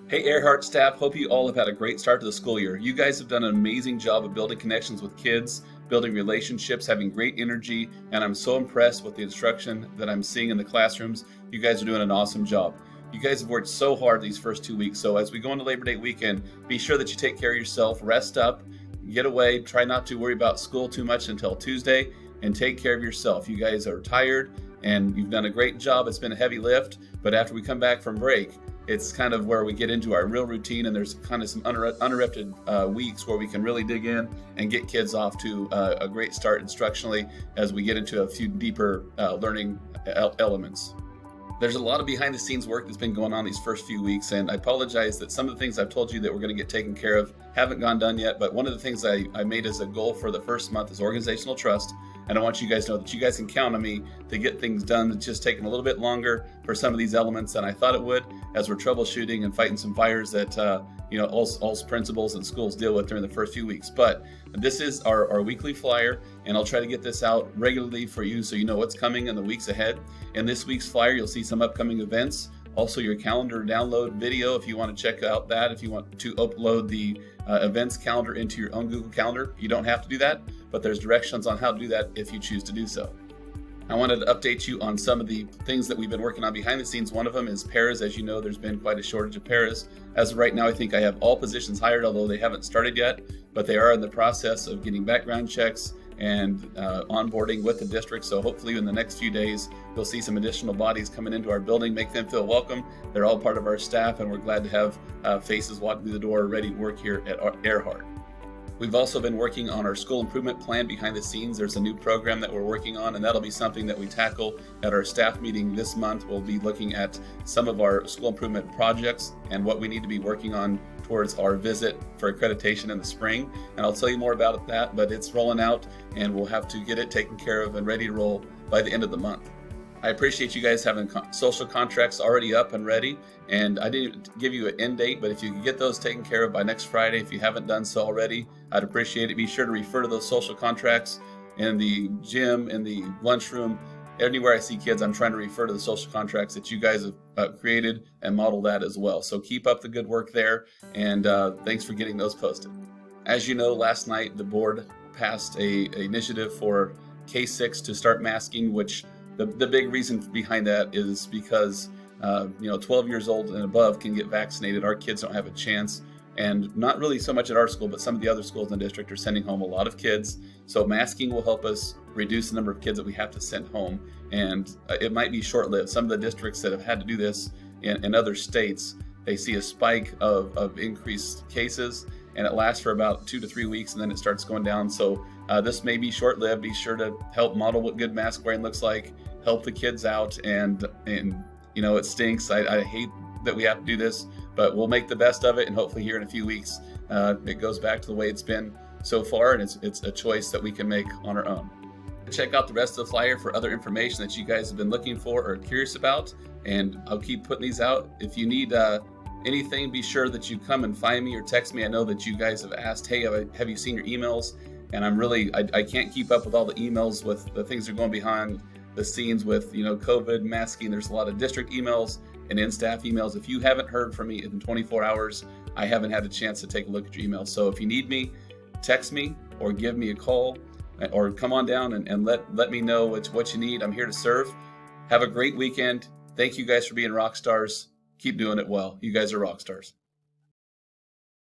Hey Earhart staff, hope you all have had a great start to the school year. You guys have done an amazing job of building connections with kids, building relationships, having great energy, and I'm so impressed with the instruction that I'm seeing in the classrooms. You guys are doing an awesome job. You guys have worked so hard these first 2 weeks, so as we go into Labor Day weekend, be sure that you take care of yourself, rest up, get away, try not to worry about school too much until Tuesday, and take care of yourself. You guys are tired, and you've done a great job. It's been a heavy lift, but after we come back from break, it's kind of where we get into our real routine, and there's kind of some uninterrupted weeks where we can really dig in and get kids off to a great start instructionally as we get into a few deeper learning elements. There's a lot of behind the scenes work that's been going on these first few weeks, and I apologize that some of the things I've told you that we're going to get taken care of haven't gone done yet, but one of the things I made as a goal for the first month is organizational trust, and I want you guys to know that you guys can count on me to get things done. It's just taking a little bit longer for some of these elements than I thought it would as we're troubleshooting and fighting some fires that all principals and schools deal with during the first few weeks. But this is our weekly flyer, and I'll try to get this out regularly for you so you know what's coming in the weeks ahead. In this week's flyer, you'll see some upcoming events, also your calendar download video if you want to check out that, if you want to upload the events calendar into your own Google Calendar. You don't have to do that, but there's directions on how to do that if you choose to do so. I wanted to update you on some of the things that we've been working on behind the scenes. One of them is paras. As you know, there's been quite a shortage of paras. As of right now, I think I have all positions hired, although they haven't started yet, but they are in the process of getting background checks and onboarding with the district. So hopefully in the next few days, you'll see some additional bodies coming into our building, make them feel welcome. They're all part of our staff, and we're glad to have faces walking through the door ready to work here at Earhart. We've also been working on our school improvement plan behind the scenes. There's a new program that we're working on, and that'll be something that we tackle at our staff meeting this month. We'll be looking at some of our school improvement projects and what we need to be working on towards our visit for accreditation in the spring. And I'll tell you more about that, but it's rolling out, and we'll have to get it taken care of and ready to roll by the end of the month. I appreciate you guys having social contracts already up and ready, and I didn't give you an end date, but if you can get those taken care of by next Friday, if you haven't done so already, I'd appreciate it. Be sure to refer to those social contracts in the gym, in the lunchroom, anywhere I see kids. I'm trying to refer to the social contracts that you guys have created and model that as well. So keep up the good work there, and thanks for getting those posted. As you know, last night the board passed a initiative for K-6 to start masking, which the big reason behind that is because 12 years old and above can get vaccinated. Our kids don't have a chance, and not really so much at our school, but some of the other schools in the district are sending home a lot of kids. So masking will help us reduce the number of kids that we have to send home, and it might be short-lived. Some of the districts that have had to do this in other states, they see a spike of increased cases, and it lasts for about 2 to 3 weeks, and then it starts going down. So this may be short-lived. Be sure to help model what good mask wearing looks like, help the kids out, and it stinks. I hate that we have to do this, but we'll make the best of it, and hopefully here in a few weeks it goes back to the way it's been so far, and it's a choice that we can make on our own. Check out the rest of the flyer for other information that you guys have been looking for or curious about, and I'll keep putting these out. If you need anything, be sure that you come and find me or text me. I know that you guys have asked, hey, have you seen your emails? And I can't keep up with all the emails with the things that are going behind the scenes with COVID, masking. There's a lot of district emails and in-staff emails. If you haven't heard from me in 24 hours, I haven't had a chance to take a look at your emails. So if you need me, text me or give me a call, or come on down and let me know what you need. I'm here to serve. Have a great weekend. Thank you guys for being rock stars. Keep doing it well. You guys are rock stars.